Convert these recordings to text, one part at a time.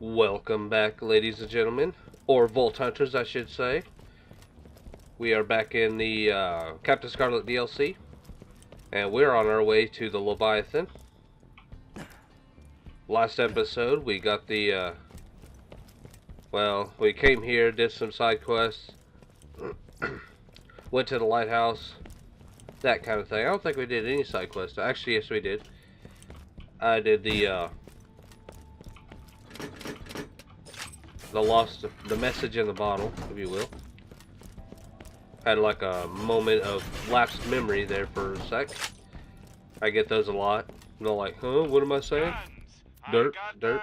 Welcome back, ladies and gentlemen, or Vault Hunters, I should say. We are back in the Captain Scarlett DLC, and we're on our way to the Leviathan. Last episode, we got the, well, we came here, did some side quests, went to the lighthouse, that kind of thing. I don't think we did any side quests. Actually, yes, we did. I did the message in the bottle, if you will. Had like a moment of lapsed memory there for a sec. I get those a lot. They're like, huh, what am I saying? Dirt, dirt.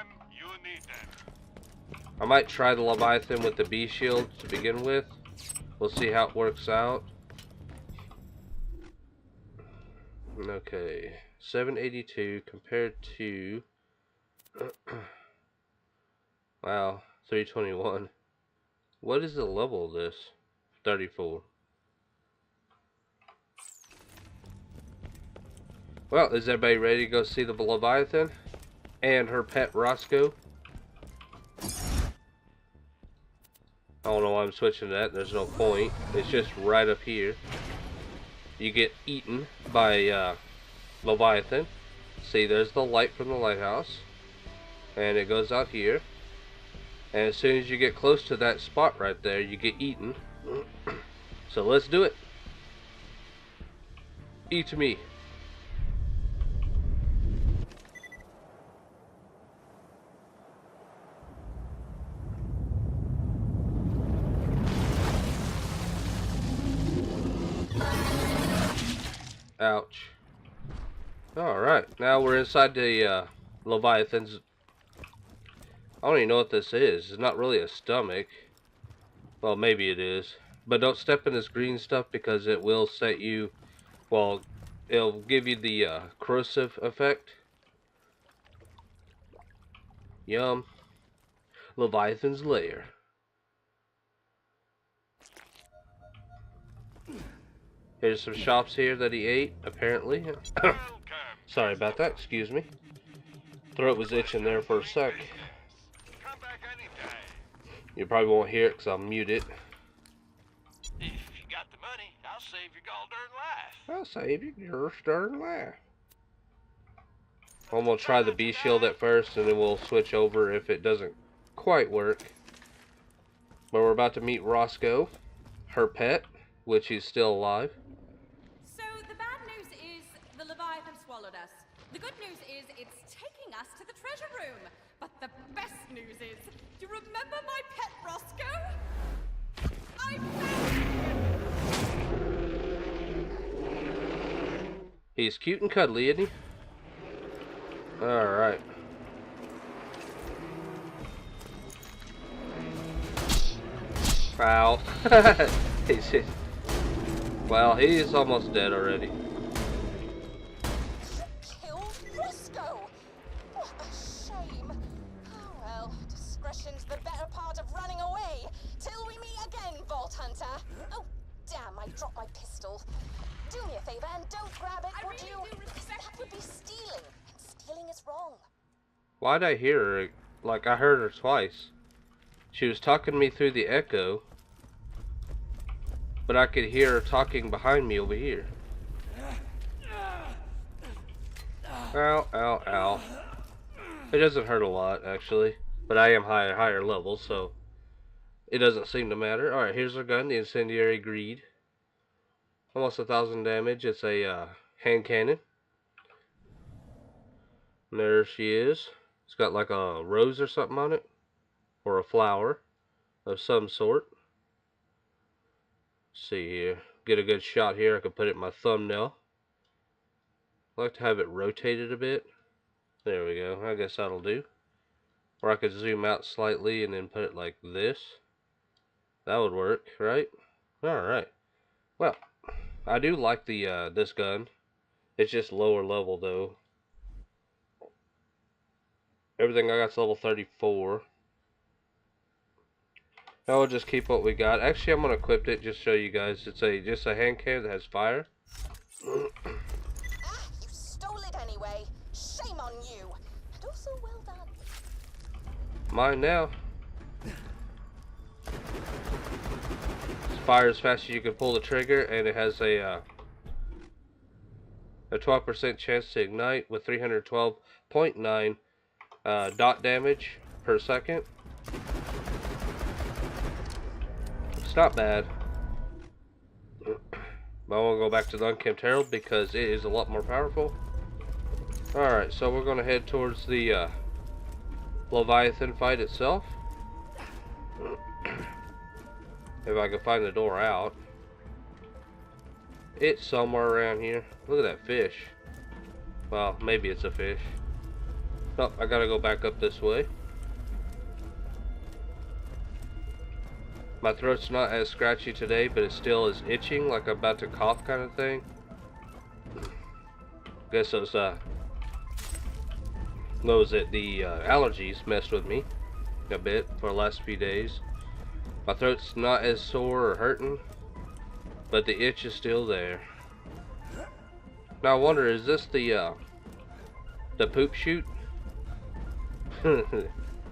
I might try the Leviathan with the bee shield to begin with. We'll see how it works out. Okay, 782 compared to wow, 321. What is the level of this? 34. Well, is everybody ready to go see the Leviathan and her pet Roscoe? I don't know why I'm switching to that. There's no point. It's just right up here. You get eaten by Leviathan. See, there's the light from the lighthouse. And it goes out here. And as soon as you get close to that spot right there, you get eaten. So let's do it. Eat me. Ouch. Alright, now we're inside the Leviathan's. I don't even know what this is. It's not really a stomach. Well, maybe it is. But don't step in this green stuff because it will set you, well, it'll give you the corrosive effect. Yum. Leviathan's lair. Here's some shops here that he ate, apparently. Sorry about that, excuse me. Throat was itching there for a sec. You probably won't hear it because I'll mute it. If you got the money, I'll save your gall darn life. I'll save your darn life. I'm going to try the bee shield at first and then we'll switch over if it doesn't quite work. But we're about to meet Roscoe, her pet, which is still alive. So the bad news is the Leviathan swallowed us. The good news is it's taking us to the treasure room. But the best news is, do you remember my pet Roscoe? I found him! He's cute and cuddly, isn't he? Alright. Ow. Well, he's almost dead already. Killed Roscoe! What a shame. Oh well, discretion's the better part of running away. Till we meet again, Vault Hunter. Oh, damn, I dropped my pistol. Do me a favor and don't grab it, would you? Because that would be stealing. And stealing is wrong. Why'd I hear her? Like, I heard her twice. She was talking to me through the echo. But I could hear her talking behind me over here. Ow, ow, ow. It doesn't hurt a lot, actually. But I am higher level, so it doesn't seem to matter. Alright, here's our gun, the Incendiary Greed. Almost 1,000 damage. It's a hand cannon. And there she is. It's got like a rose or something on it. Or a flower of some sort. Let's see here. Get a good shot here. I could put it in my thumbnail. I like to have it rotated a bit. There we go. I guess that'll do. Or I could zoom out slightly and then put it like this. That would work, right? Alright. Well, I do like the this gun. It's just lower level though. Everything I got's level 34. Now we'll just keep what we got. Actually, I'm gonna equip it just to show you guys. It's just a hand cannon that has fire. You stole it anyway. Shame on you. And also well done. mine now. Fire as fast as you can pull the trigger, and it has a 12% chance to ignite with 312.9 dot damage per second. It's not bad. But I want to go back to the Unkempt Herald because it is a lot more powerful. Alright, so we're going to head towards the Leviathan fight itself. If I can find the door out. It's somewhere around here. Look at that fish. Well, maybe it's a fish. Oh, I gotta go back up this way. My throat's not as scratchy today, but it still is itching, like I'm about to cough kind of thing. Guess those, what was it? The allergies messed with me a bit for the last few days. My throat's not as sore or hurting, but the itch is still there. Now I wonder, is this the poop chute?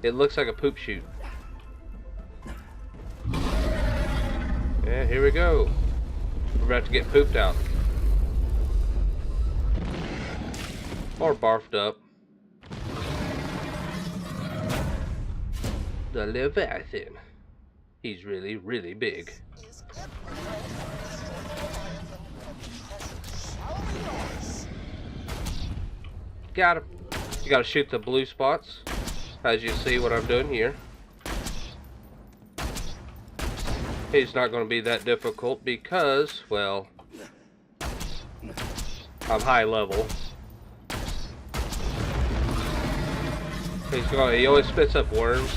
It looks like a poop chute. Yeah, here we go. We're about to get pooped out. Or barfed up. The Leviathan. He's really, really big. Got him. You gotta shoot the blue spots, as you see what I'm doing here. He's not gonna be that difficult because, well, I'm high level. He always spits up worms.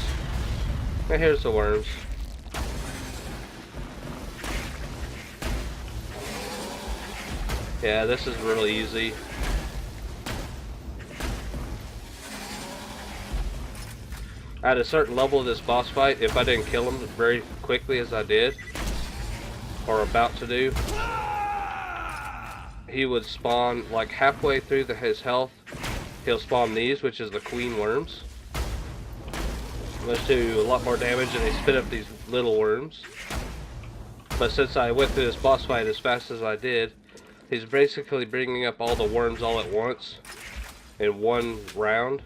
And here's the worms. Yeah, this is really easy. At a certain level of this boss fight, if I didn't kill him very quickly as I did, or about to do, he would spawn like halfway through his health. He'll spawn these, which is the queen worms. Let's do a lot more damage, and they spit up these little worms. But since I went through this boss fight as fast as I did, he's basically bringing up all the worms all at once in one round,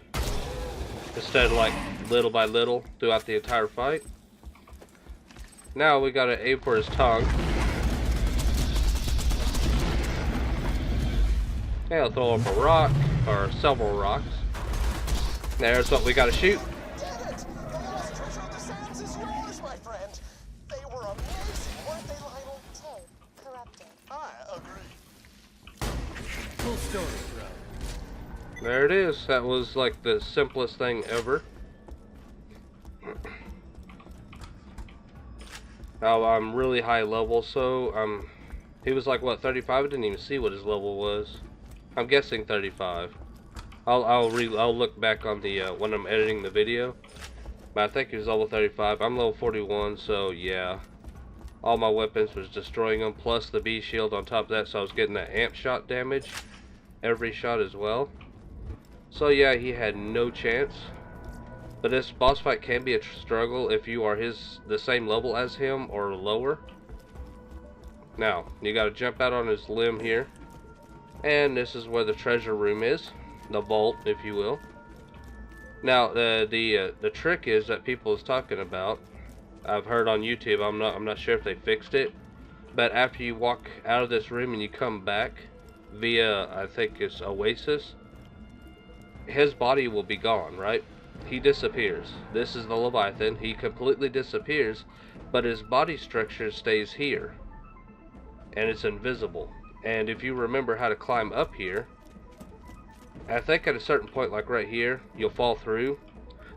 instead of like little by little throughout the entire fight. Now we gotta aim for his tongue. And I'll throw up a rock, or several rocks. There's what we gotta shoot. Dang it! The lost treasure of the sands is yours, my friend. They were amazing, weren't they, Lionel? Tape corrupted. I agree. Full story, bro. There it is. That was like the simplest thing ever. Now I'm really high level, so he was like what, 35? I didn't even see what his level was. I'm guessing 35. I'll look back on the when I'm editing the video. But I think he was level 35. I'm level 41, so yeah. All my weapons was destroying them, plus the bee shield on top of that, so I was getting that amp shot damage every shot as well. So yeah, he had no chance. But this boss fight can be a struggle if you are the same level as him or lower. Now, you gotta jump out on his limb here. And this is where the treasure room is. The vault, if you will. Now, the trick is that people is talking about, I've heard on YouTube, I'm not sure if they fixed it, but after you walk out of this room and you come back via, I think it's Oasis, his body will be gone, right? He disappears. This is the Leviathan. He completely disappears, but his body structure stays here, and it's invisible. And if you remember how to climb up here, I think at a certain point, like right here, you'll fall through.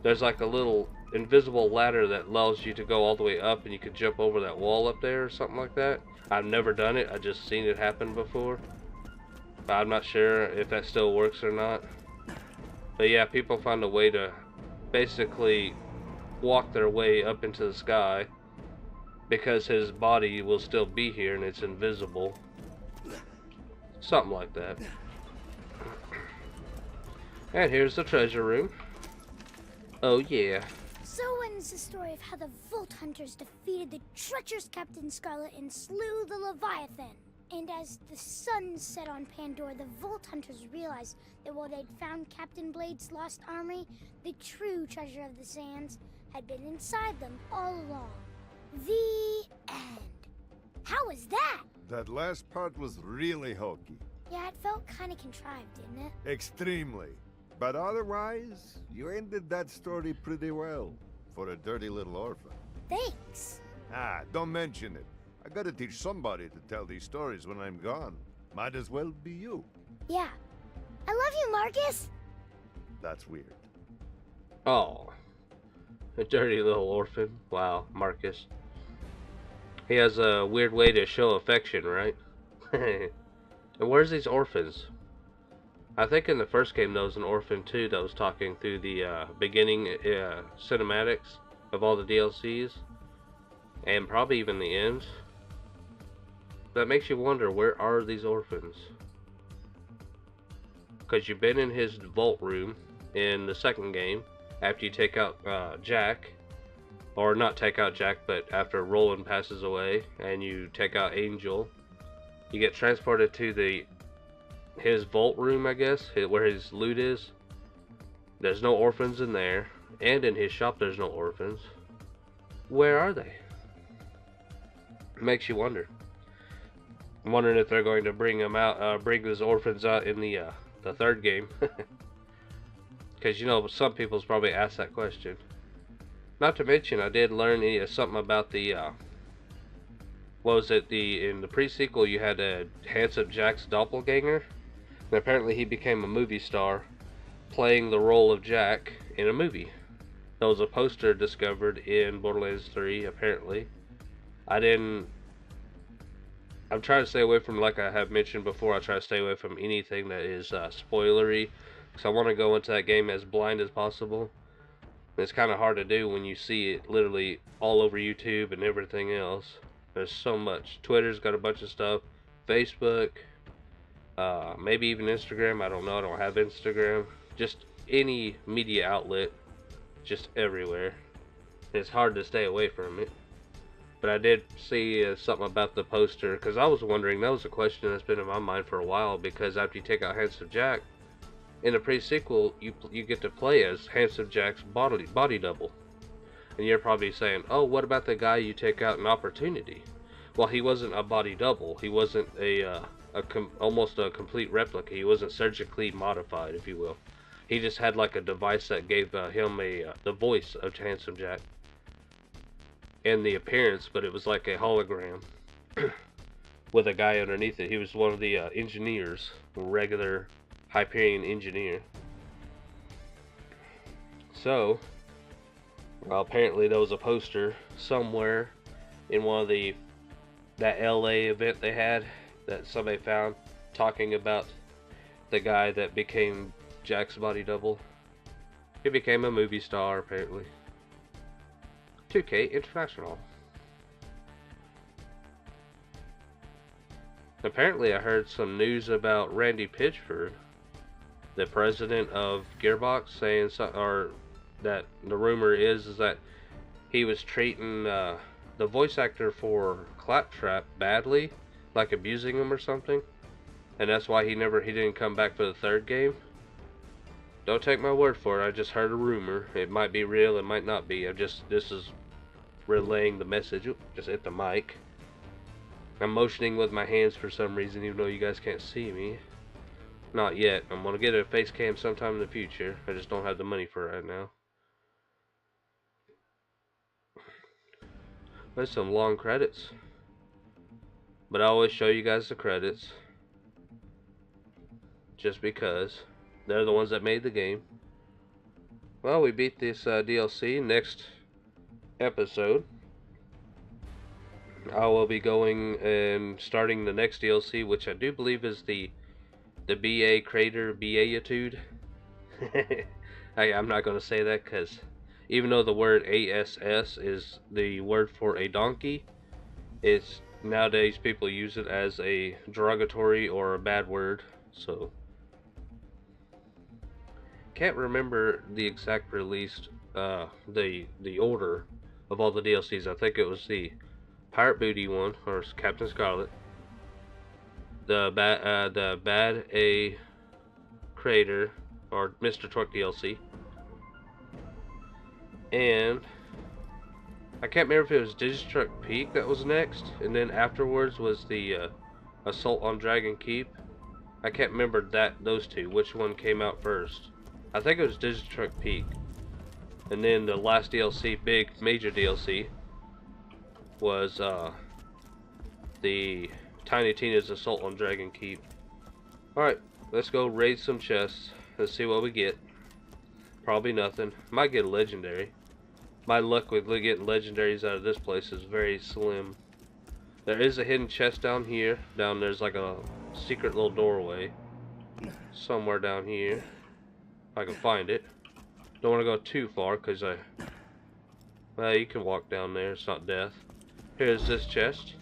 There's like a little invisible ladder that allows you to go all the way up, and you can jump over that wall up there or something like that. I've never done it. I just seen it happen before, but I'm not sure if that still works or not. But yeah, people find a way to basically walk their way up into the sky because his body will still be here and it's invisible. Something like that. And here's the treasure room. Oh yeah. So ends the story of how the Vault Hunters defeated the treacherous Captain Scarlett and slew the Leviathan. And as the sun set on Pandora, the Vault Hunters realized that while they'd found Captain Blade's lost armory, the true treasure of the sands had been inside them all along. The end. How was that? That last part was really hokey. Yeah, it felt kind of contrived, didn't it? Extremely. But otherwise, you ended that story pretty well. For a dirty little orphan. Thanks. Ah, don't mention it. I gotta teach somebody to tell these stories when I'm gone. Might as well be you. Yeah. I love you, Marcus. That's weird. Oh. A dirty little orphan. Wow, Marcus. He has a weird way to show affection, right? And where's these orphans? I think in the first game there was an orphan too that was talking through the beginning cinematics of all the DLCs. And probably even the end. That makes you wonder, where are these orphans? Because you've been in his vault room in the second game after you take out Jack. Or not take out Jack, but after Roland passes away and you take out Angel, you get transported to his vault room, I guess, where his loot is. There's no orphans in there, and in his shop there's no orphans. Where are they? It makes you wonder. I'm wondering if they're going to bring them out, bring those orphans out in the third game, because you know some people's probably asked that question. Not to mention, I did learn something about the, what was it, in the pre-sequel you had Handsome Jack's doppelganger, and apparently he became a movie star, playing the role of Jack in a movie. There was a poster discovered in Borderlands 3, apparently. I'm trying to stay away from, like I have mentioned before, I try to stay away from anything that is spoilery, because I want to go into that game as blind as possible. It's kind of hard to do when you see it literally all over YouTube and everything else. There's so much. Twitter's got a bunch of stuff. Facebook. Maybe even Instagram. I don't know. I don't have Instagram. Just any media outlet. Just everywhere. It's hard to stay away from it. But I did see something about the poster. Because I was wondering. That was a question that's been in my mind for a while. Because after you take out Handsome Jack, in the pre-sequel, you get to play as Handsome Jack's body double. And you're probably saying, oh, what about the guy you take out in Opportunity? Well, he wasn't a body double. He wasn't almost a complete replica. He wasn't surgically modified, if you will. He just had like a device that gave him the voice of Handsome Jack. And the appearance, but it was like a hologram. With a guy underneath it. He was one of the engineers. A regular Hyperion engineer. So, well, apparently there was a poster somewhere in one of that LA event they had that somebody found talking about the guy that became Jack's body double. He became a movie star apparently. 2K International. Apparently I heard some news about Randy Pitchford, the president of Gearbox, saying or that the rumor is that he was treating the voice actor for Claptrap badly, like abusing him or something, and that's why he didn't come back for the third game. Don't take my word for it. I just heard a rumor. It might be real, it might not be. This is relaying the message. Oop, just hit the mic. I'm motioning with my hands for some reason, even though you guys can't see me. Not yet. I'm gonna get a face cam sometime in the future. I just don't have the money for it right now. There's some long credits. But I always show you guys the credits. Just because. They're the ones that made the game. Well, we beat this DLC. Next episode, I will be going and starting the next DLC, which I do believe is the BA Crater Beatitude. I'm not going to say that because even though the word ASS is the word for a donkey, it's nowadays people use it as a derogatory or a bad word. So can't remember the exact release the order of all the DLCs. I think it was the Pirate Booty one, or Captain Scarlett, the Bad A Creator, or Mr. Torque DLC, and I can't remember if it was Digistruck Peak that was next, and then afterwards was the Assault on Dragon Keep. I can't remember those two, which one came out first. I think it was Digistruck Peak. And then the last DLC, big major DLC, was the Tiny Tina's Assault on Dragon Keep. Alright, let's go raid some chests. Let's see what we get. Probably nothing. Might get a legendary. My luck with getting legendaries out of this place is very slim. There is a hidden chest down here. Down there's like a secret little doorway. Somewhere down here. If I can find it. Don't want to go too far because well, you can walk down there. It's not death. Here's this chest.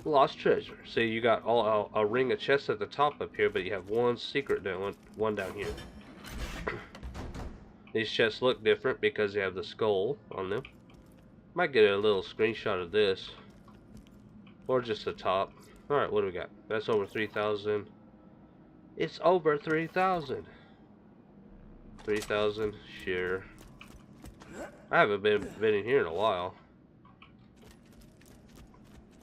Lost treasure. See, you got a ring of chests at the top up here, but you have one secret one down here. These chests look different because they have the skull on them. Might get a little screenshot of this. Or just the top. Alright, what do we got? That's over 3,000. It's over 3,000. 3,000, sure. I haven't been in here in a while.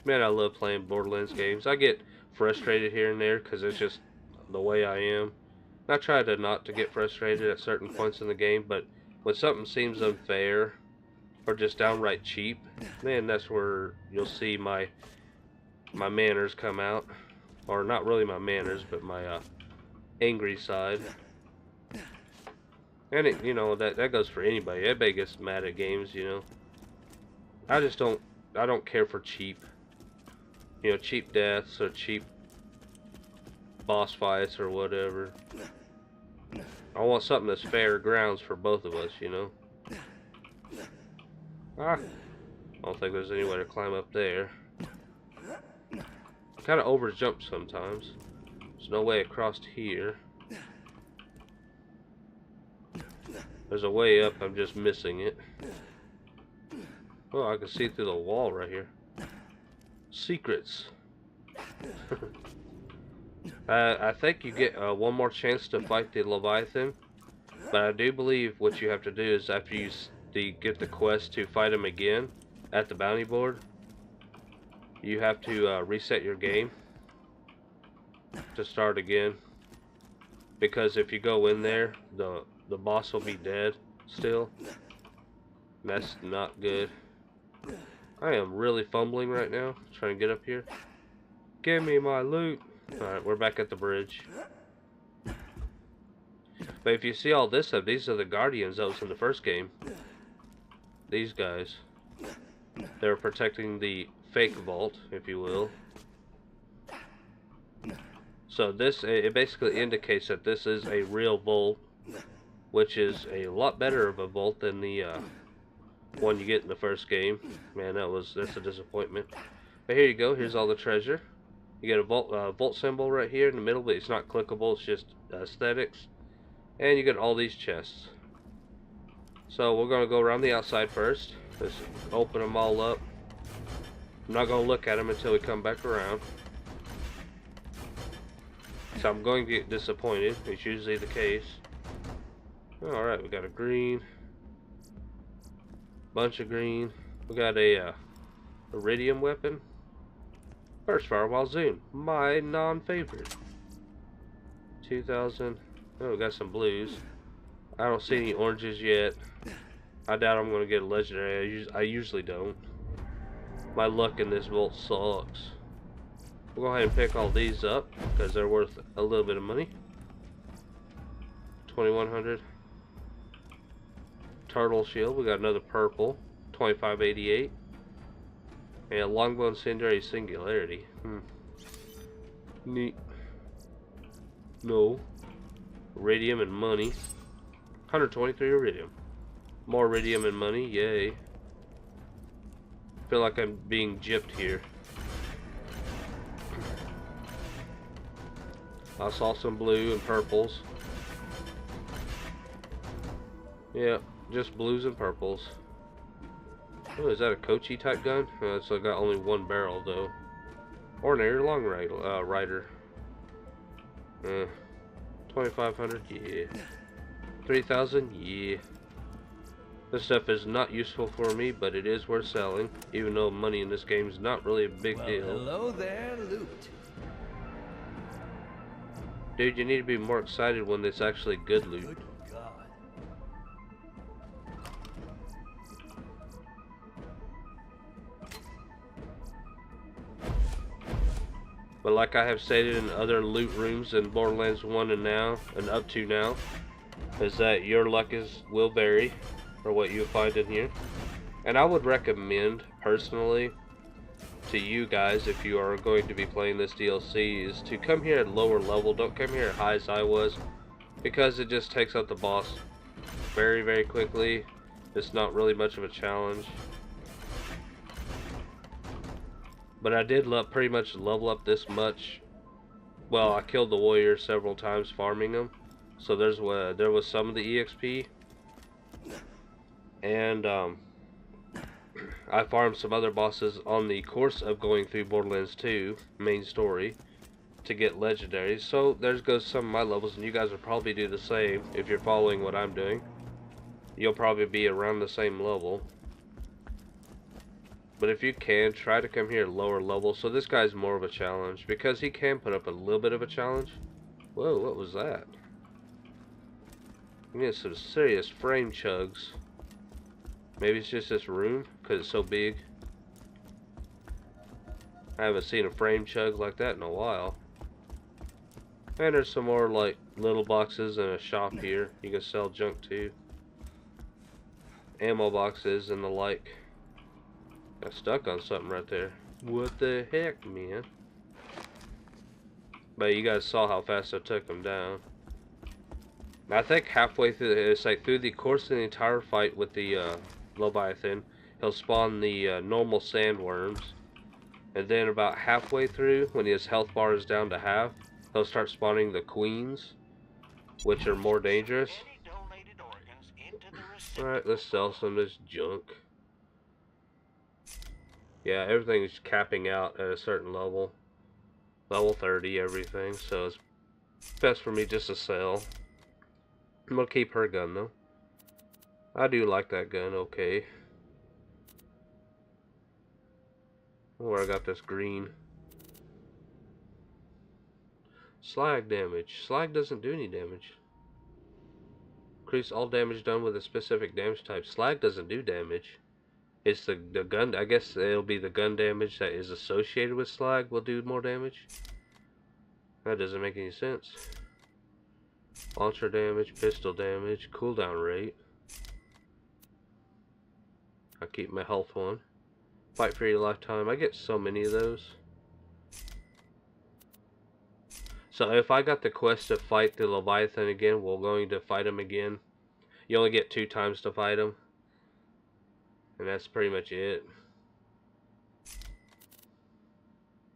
Man, I love playing Borderlands games. I get frustrated here and there because it's just the way I am. I try to not to get frustrated at certain points in the game, but when something seems unfair or just downright cheap, man, that's where you'll see my manners come out. Or not really my manners, but my angry side. And it, you know, that goes for anybody. Everybody gets mad at games, you know. I don't care for cheap. You know, cheap deaths or cheap boss fights or whatever. I want something that's fair grounds for both of us, you know. I don't think there's any way to climb up there. Kind of over jump sometimes. There's no way across here. There's a way up, I'm just missing it. Oh, I can see through the wall right here. Secrets. I think you get one more chance to fight the Leviathan, but I do believe what you have to do is after you get the quest to fight him again at the bounty board, you have to reset your game to start again, because if you go in there, the boss will be dead still. And that's not good. I am really fumbling right now, trying to get up here. Give me my loot. Alright, we're back at the bridge. But if you see all this stuff, these are the guardians that was in the first game. These guys. They're protecting the fake vault, if you will. So this, it basically indicates that this is a real vault, which is a lot better of a vault than the one you get in the first game. Man, that's a disappointment. But here you go. Here's all the treasure. You get a vault symbol right here in the middle, but it's not clickable. It's just aesthetics. And you get all these chests. So we're gonna go around the outside first. Just open them all up. I'm not gonna look at them until we come back around. So I'm going to get disappointed. It's usually the case. Alright, we got a green. Bunch of green. We got a iridium weapon. Burst fire while zoom. My non-favorite. 2,000. Oh, we got some blues. I don't see any oranges yet. I doubt I'm going to get a legendary. I usually don't. My luck in this vault sucks. We'll go ahead and pick all these up because they're worth a little bit of money. 2,100. Turtle shield. We got another purple. 2588. And longbow incendiary singularity. Neat. No. Iridium and money. 123 iridium. More iridium and money. Yay. Feel like I'm being gypped here. I saw some blue and purples. Yeah, just blues and purples. Oh, is that a Kochi type gun? It's got only one barrel though. Ordinary long rider. 2,500, yeah. 3,000, yeah. This stuff is not useful for me, but it is worth selling, even though money in this game is not really a big deal. Hello there, loot. Dude, you need to be more excited when it's actually good loot. Good God. But like I have stated in other loot rooms in Borderlands 1 and now, and up to now, is that your luck will vary for what you find in here. And I would recommend, personally, to you guys, if you are going to be playing this DLC, is to come here at lower level. Don't come here at high as I was, because it just takes out the boss very, very quickly. It's not really much of a challenge. But I did pretty much level up this much. Well, I killed the warrior several times farming them, so there was some of the EXP, and I farmed some other bosses on the course of going through Borderlands 2 main story to get legendaries. So there goes some of my levels, and you guys will probably do the same if you're following what I'm doing. You'll probably be around the same level. But if you can, try to come here at lower level. So this guy's more of a challenge, because he can put up a little bit of a challenge. Whoa, what was that? You get some serious frame chugs. Maybe it's just this room, because it's so big. I haven't seen a frame chug like that in a while. And there's some more like little boxes and a shop here. You can sell junk too. Ammo boxes and the like. Got stuck on something right there. What the heck, man? But you guys saw how fast I took him down. I think halfway through, it's like through the course of the entire fight with the Leviathan, he'll spawn the normal sandworms. And then about halfway through, when his health bar is down to half, he'll start spawning the queens, which are more dangerous. Alright, let's sell some of this junk. Yeah, everything's capping out at a certain level. Level 30, everything, so it's best for me just to sell. I'm gonna keep her gun though. I do like that gun, okay. Oh, I got this green. Slag damage. Slag doesn't do any damage. Increase all damage done with a specific damage type. Slag doesn't do damage. It's the gun, I guess it'll be the gun damage that is associated with slag will do more damage. That doesn't make any sense. Launcher damage, pistol damage, cooldown rate. I keep my health one. Fight for your lifetime. I get so many of those. So if I got the quest to fight the Leviathan again, we're going to fight him again. You only get 2 times to fight him. And that's pretty much it.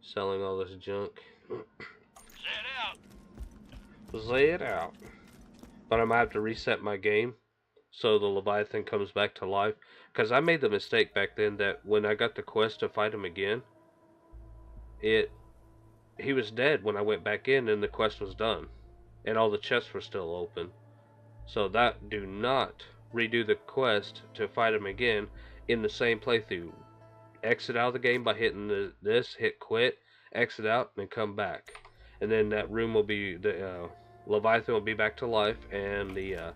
Selling all this junk. Zed out. But I might have to reset my game so the Leviathan comes back to life. Because I made the mistake back then that when I got the quest to fight him again, he was dead when I went back in and the quest was done. And all the chests were still open. So that, do not redo the quest to fight him again in the same playthrough. Exit out of the game by hitting this, hit quit, exit out, and come back. And then that room will be, the Leviathan will be back to life, and the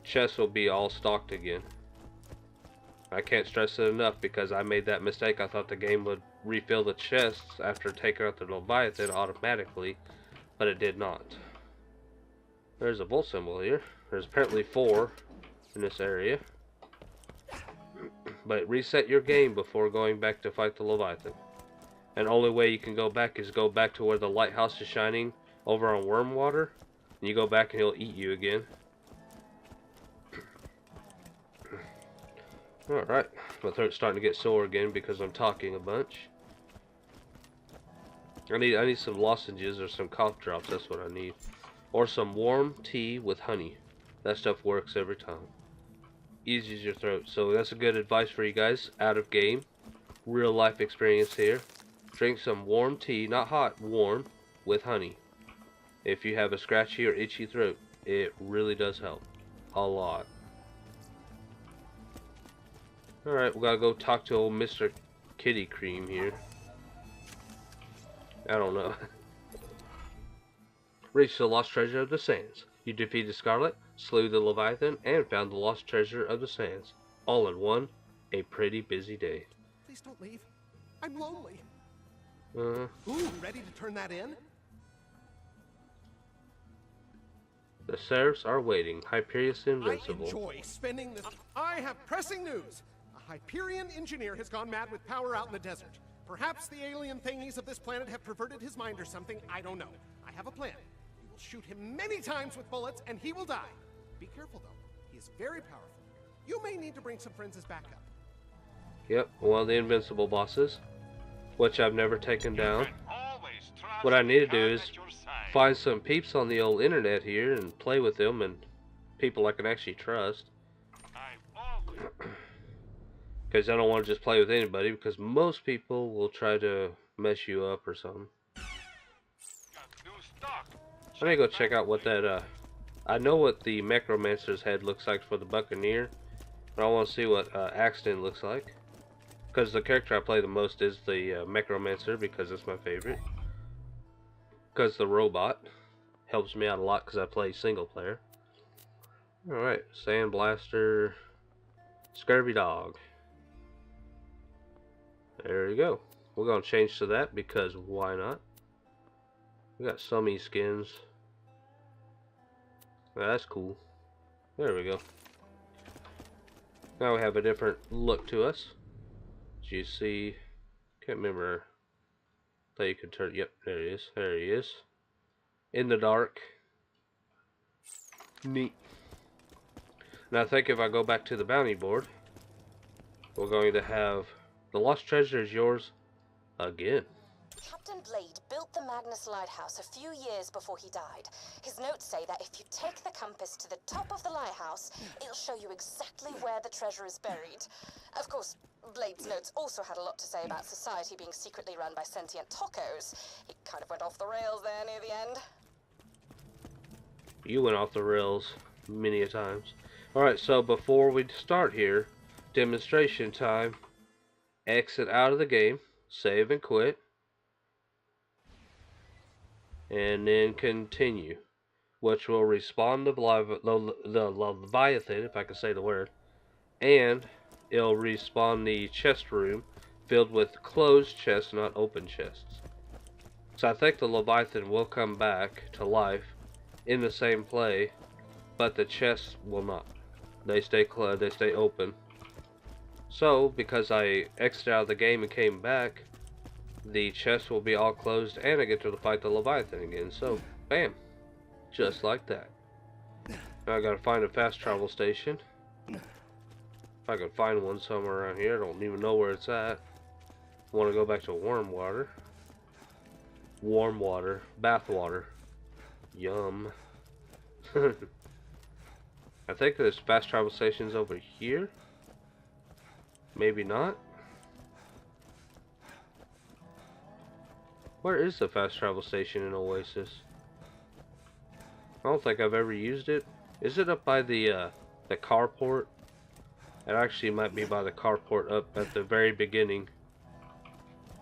chest will be all stocked again. I can't stress it enough because I made that mistake. I thought the game would refill the chests after taking out the Leviathan automatically, but it did not. There's a bull symbol here. There's apparently 4 in this area. But reset your game before going back to fight the Leviathan. And the only way you can go back is go back to where the lighthouse is shining over on Wormwater. And you go back and he'll eat you again. Alright, my throat's starting to get sore again because I'm talking a bunch. I need some lozenges or some cough drops, that's what I need. Or some warm tea with honey. That stuff works every time. Eases your throat. So that's a good advice for you guys out of game. Real life experience here. Drink some warm tea, not hot, warm, with honey. If you have a scratchy or itchy throat, it really does help. A lot. Alright, we gotta go talk to old Mr. Kitty Cream here. I don't know. Reach the lost treasure of the sands. You defeated Scarlett, slew the Leviathan, and found the lost treasure of the sands. All in one. A pretty busy day. Please don't leave. I'm lonely. Uh-huh. Ooh, ready to turn that in? The Seraphs are waiting. Hyperius invincible. I enjoy spending this. I have pressing news. A Hyperion engineer has gone mad with power out in the desert. Perhaps the alien thingies of this planet have perverted his mind or something. I don't know. I have a plan. We will shoot him many times with bullets, and he will die. Be careful, though. He is very powerful. You may need to bring some friends as backup. Yep, one of the invincible bosses, which I've never taken down. What I need to do is find some peeps on the old internet here and play with them, and people I can actually trust. Because I don't want to just play with anybody, because most people will try to mess you up or something. I need to go check out what that, I know what the Mecromancer's head looks like for the Buccaneer, but I want to see what Axton looks like. Because the character I play the most is the Mecromancer, because it's my favorite. Because the robot helps me out a lot because I play single player. Alright, Sandblaster, Scurvy Dog. There you go. We're going to change to that because why not? We got Summy skins. That's cool. There we go. Now we have a different look to us. As you see, can't remember. Thought you could turn. Yep, there he is. There he is. In the dark. Neat. Now I think if I go back to the bounty board, we're going to have the lost treasure is yours again. Captain Blade built the Magnus Lighthouse a few years before he died. His notes say that if you take the compass to the top of the lighthouse, it'll show you exactly where the treasure is buried. Of course, Blade's notes also had a lot to say about society being secretly run by sentient tacos. He kind of went off the rails there near the end. You went off the rails many a times. Alright, so before we start here, demonstration time. Exit out of the game, save and quit, and then continue, which will respawn the Leviathan, if I can say the word, and it'll respawn the chest room filled with closed chests, not open chests. So I think the Leviathan will come back to life in the same play, but the chests will not. They stay open. So, because I exited out of the game and came back, the chest will be all closed and I get to fight the Leviathan again. So, bam. Just like that. Now I gotta find a fast travel station. If I can find one somewhere around here, I don't even know where it's at. I want to go back to warm water. Warm water. Bath water. Yum. I think there's fast travel stations over here. Maybe not. Where is the fast travel station in Oasis? I don't think I've ever used it. Is it up by the carport? It actually might be by the carport up at the very beginning.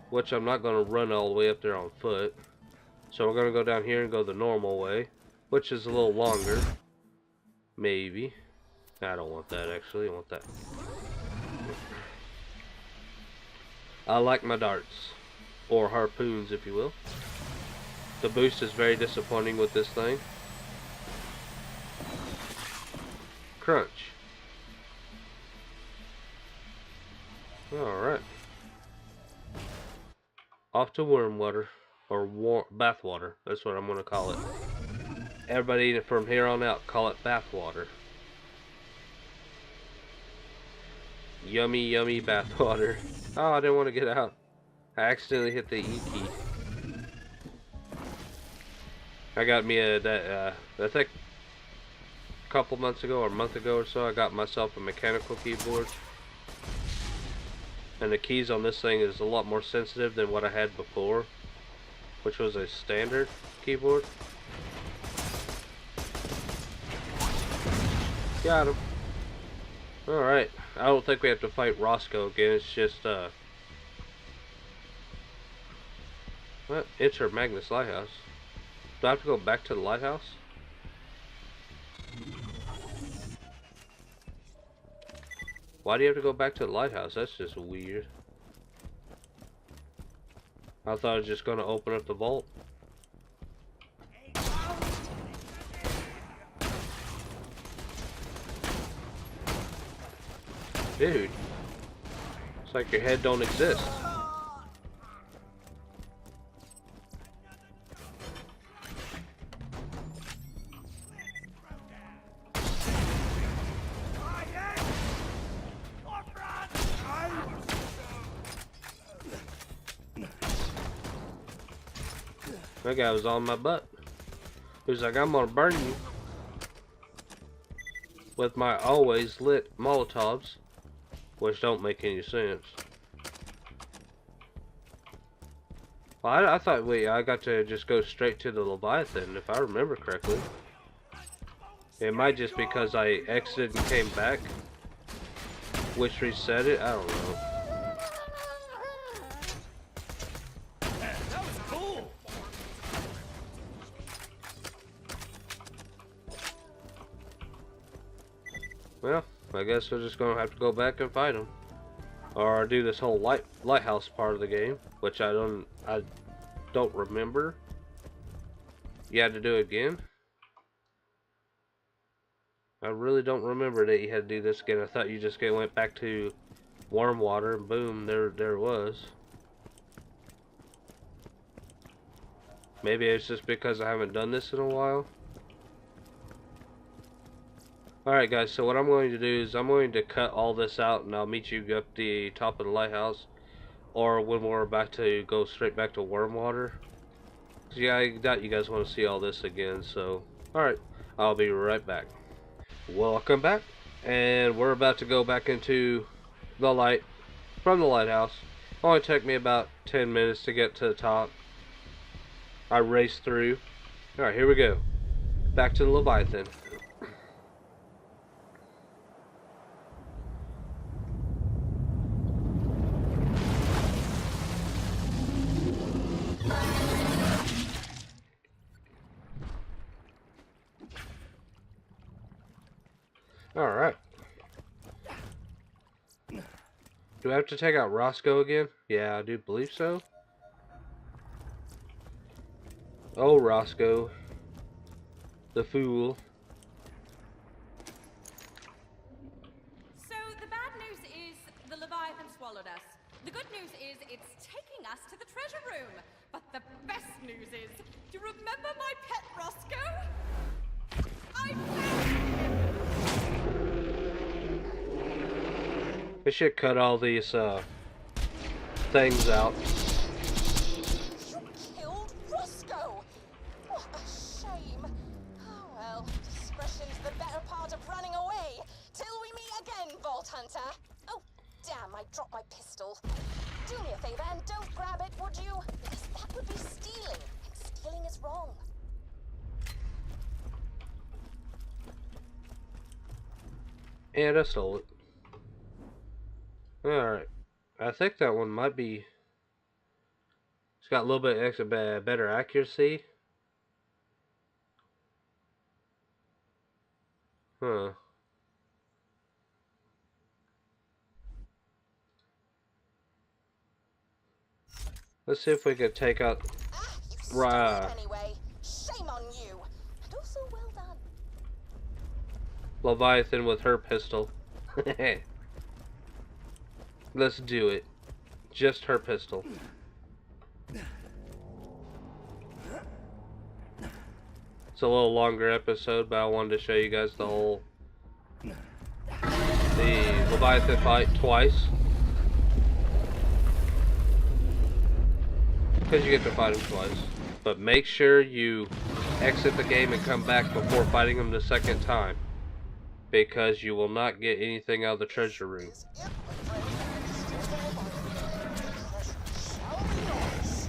Which I'm not going to run all the way up there on foot. So we're going to go down here and go the normal way. Which is a little longer. Maybe. I don't want that actually. I want that. I like my darts, or harpoons if you will. The boost is very disappointing with this thing. Crunch. Alright. Off to warm water, or bath water, that's what I'm going to call it. Everybody from here on out call it bath water. Yummy, yummy bath water. Oh, I didn't want to get out. I accidentally hit the E key. I got me I think a couple months ago or a month ago or so, I got myself a mechanical keyboard. And the keys on this thing is a lot more sensitive than what I had before, which was a standard keyboard. Got him. Alright, I don't think we have to fight Roscoe again, it's just, what? Enter Magnus Lighthouse. Do I have to go back to the lighthouse? Why do you have to go back to the lighthouse? That's just weird. I thought I was just going to open up the vault. Dude. It's like your head don't exist. That guy was on my butt. He was like, I'm gonna burn you with my always lit Molotovs, which don't make any sense. Well, I thought, wait, I got to just go straight to the Leviathan, if I remember correctly. It might just because I exited and came back, which reset it, I don't know. Well, I guess we're just gonna have to go back and fight him, or do this whole lighthouse part of the game, which I don't remember. You had to do it again. I really don't remember that you had to do this again. I thought you just went back to warm water and boom, there it was. Maybe it's just because I haven't done this in a while. Alright guys, so what I'm going to do is I'm going to cut all this out and I'll meet you up the top of the lighthouse, or when we're about to go straight back to warm water. Yeah, I doubt you guys want to see all this again, so alright, I'll be right back. Welcome back, and we're about to go back into the light from the lighthouse. Only took me about 10 minutes to get to the top. I raced through. Alright, here we go. Back to the Leviathan. Alright. Do I have to take out Roscoe again? Yeah, I do believe so. Oh, Roscoe. The fool. So, the bad news is the Leviathan swallowed us. The good news is it's taking us to the treasure room. But the best news is, do you remember my pet Roscoe? I found him! We should cut all these things out. You killed Roscoe! What a shame. Oh well, discretion's the better part of running away. Till we meet again, Vault Hunter. Oh, damn, I dropped my pistol. Do me a favor and don't grab it, would you? Because that would be stealing, and stealing is wrong. And I stole it. Alright. I think that one might be... It's got a little bit extra better accuracy. Huh. Let's see if we can take out... Anyway, shame on you. And also well done. Leviathan with her pistol. Let's do it. Just her pistol. It's a little longer episode, but I wanted to show you guys the whole... the Leviathan fight twice. Because you get to fight him twice. But make sure you exit the game and come back before fighting him the second time. because you will not get anything out of the treasure room. Is it, my friend? Still full of treasure. Shall we notice?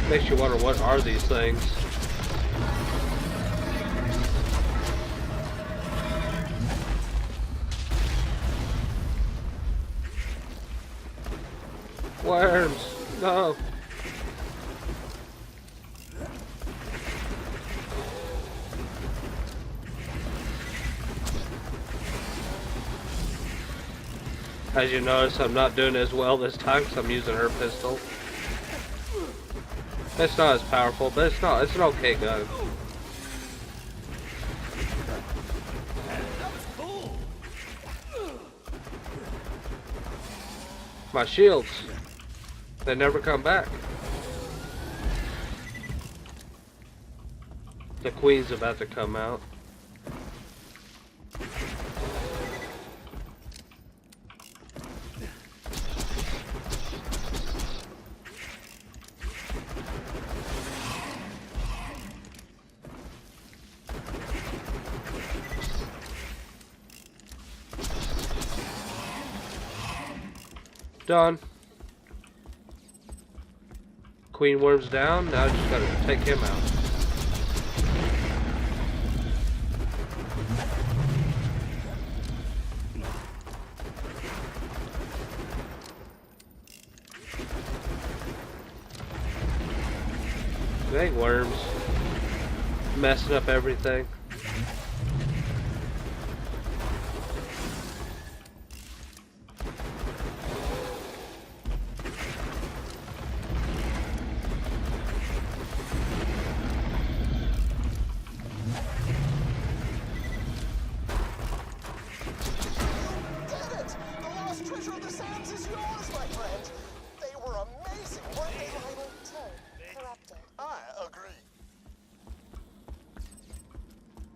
Makes you wonder, what are these things? Worms! No! As you notice, I'm not doing as well this time because I'm using her pistol. It's not as powerful, but it's an okay gun. My shields, they never come back. The queen's about to come out. Done. Queen worm's down. Now I just gotta take him out. Dang worms. Messing up everything.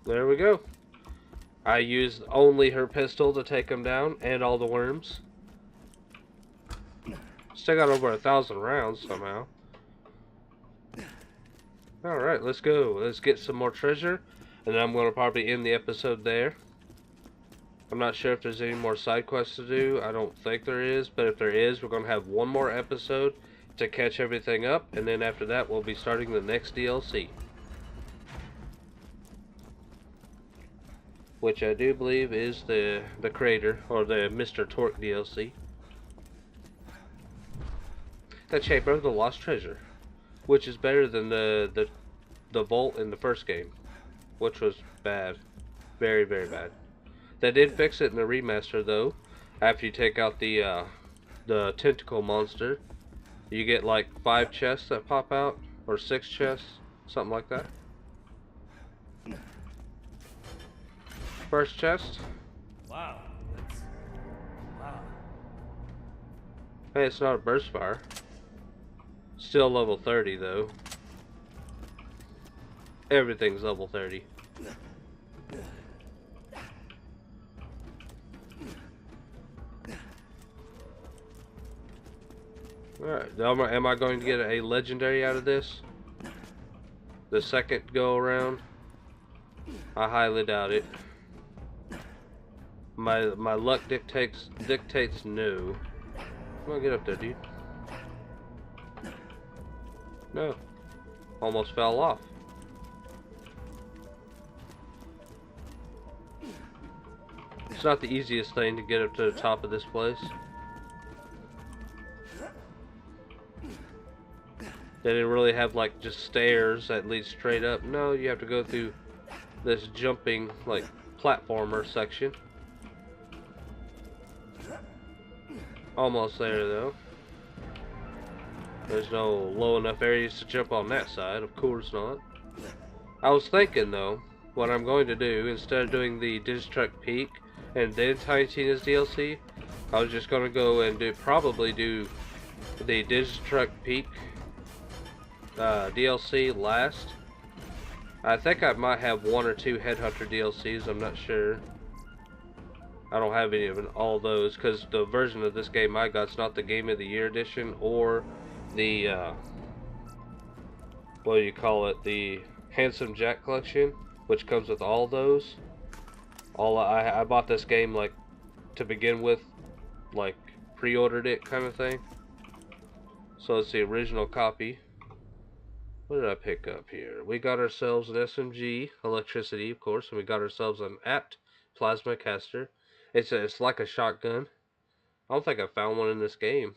There we go. I used only her pistol to take him down and all the worms. Still got over 1,000 rounds somehow. Alright, let's go. Let's get some more treasure. And then I'm going to probably end the episode there. I'm not sure if there's any more side quests to do. I don't think there is. But if there is, we're going to have one more episode to catch everything up. And then after that, we'll be starting the next DLC. Which I do believe is the creator, or the Mr. Torque DLC. The Chamber of the Lost Treasure, which is better than the vault in the first game, which was bad, very very bad. They did fix it in the remaster though. After you take out the tentacle monster, you get like 5 chests that pop out, or 6 chests, something like that. First chest. Wow. Wow. Hey, it's not a burst fire. Still level 30 though. Everything's level 30. Alright, am I going to get a legendary out of this? The second go around? I highly doubt it. My luck dictates no. Come on, get up there, dude. No. Almost fell off. It's not the easiest thing to get up to the top of this place. They didn't really have like just stairs that lead straight up. No, you have to go through this jumping like platformer section. Almost there though. There's no low enough areas to jump on that side, of course not. I was thinking though, what I'm going to do, instead of doing the Digistruck Peak and then Tiny Tina's DLC, I was just going to go and probably do the Digistruck Peak DLC last. I think I might have 1 or 2 Headhunter DLCs, I'm not sure. I don't have any of all those, because the version of this game I got's not the Game of the Year edition, or the, what do you call it, the Handsome Jack collection, which comes with all those. I bought this game, like, to begin with, like, pre-ordered it kind of thing. So it's the original copy. What did I pick up here? We got ourselves an SMG, electricity, of course, and we got ourselves an apt plasma caster. It's like a shotgun. I don't think I found one in this game.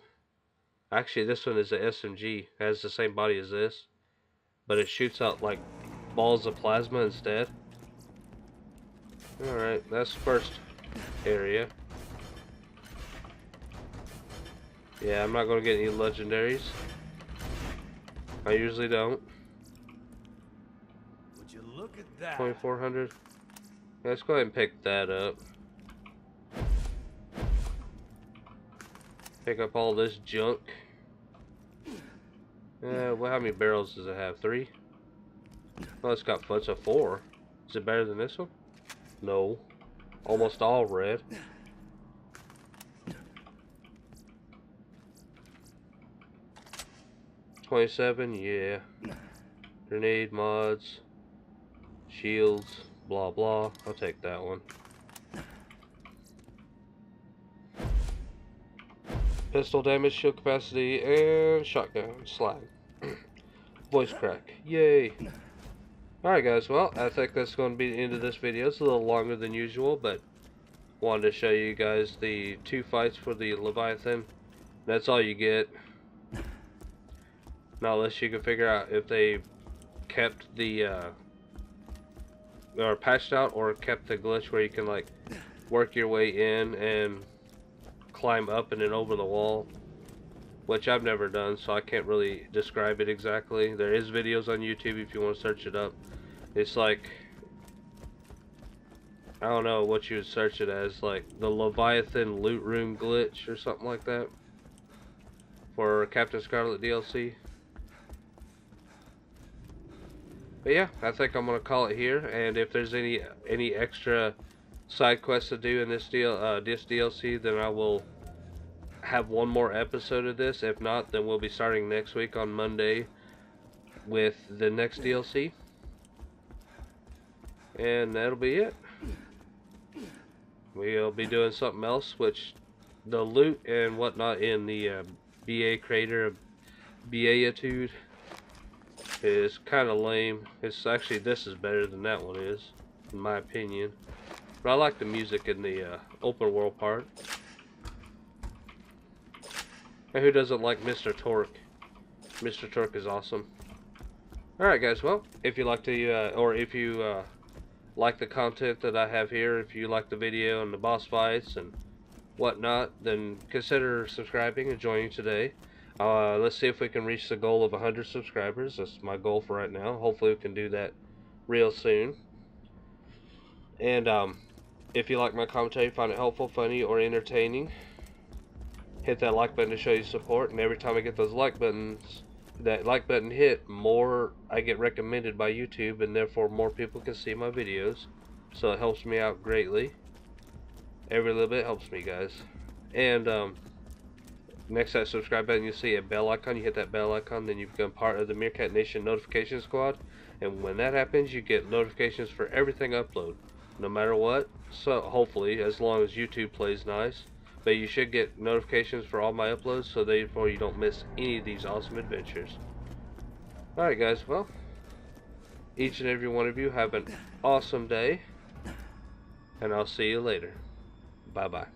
Actually, this one is a SMG. It has the same body as this, but it shoots out like balls of plasma instead. Alright, that's the first area. Yeah, I'm not going to get any legendaries. I usually don't. Would you look at that? 2400. Let's go ahead and pick that up. Pick up all this junk. Well, how many barrels does it have? 3? Oh, it's got it's a 4. Is it better than this one? No. Almost all red. $27, yeah. Grenade mods, shields, blah blah. I'll take that one. Pistol damage, shield capacity, and shotgun slag. Voice crack, yay! Alright guys, well, I think that's going to be the end of this video. It's a little longer than usual, but wanted to show you guys the 2 fights for the Leviathan. That's all you get. Not unless you can figure out if they kept the, or patched out or kept the glitch where you can, like, work your way in and climb up and then over the wall. Which I've never done, so I can't really describe it exactly. There is videos on YouTube if you want to search it up. It's like, I don't know what you would search it as, like the Leviathan loot room glitch or something like that. For Captain Scarlett DLC. But yeah, I think I'm gonna call it here. And if there's any extra side quests to do in this DLC, then I will have one more episode of this. If not, then we'll be starting next week on Monday with the next DLC, and that'll be it. We'll be doing something else, which the loot and whatnot in the BA Crater of Beatitude is kind of lame. It's actually, this is better than that one is, in my opinion. But I like the music in the open world part. And who doesn't like Mr. Torque? Mr. Torque is awesome. Alright guys, well, if you like to, or if you like the content that I have here, if you like the video and the boss fights and whatnot, then consider subscribing and joining today. Let's see if we can reach the goal of 100 subscribers. That's my goal for right now. Hopefully we can do that real soon. And if you like my commentary, find it helpful, funny, or entertaining, hit that like button to show you support. And every time I get those like buttons, that like button hit, more I get recommended by YouTube, and therefore more people can see my videos. So it helps me out greatly. Every little bit helps me, guys. And next to that subscribe button, you'll see a bell icon. You hit that bell icon, then you become part of the Meerkat Nation notification squad. And when that happens, you get notifications for everything I upload, no matter what. So hopefully, as long as YouTube plays nice. But you should get notifications for all my uploads, so therefore you don't miss any of these awesome adventures. Alright guys, well, each and every one of you have an awesome day, and I'll see you later. Bye bye.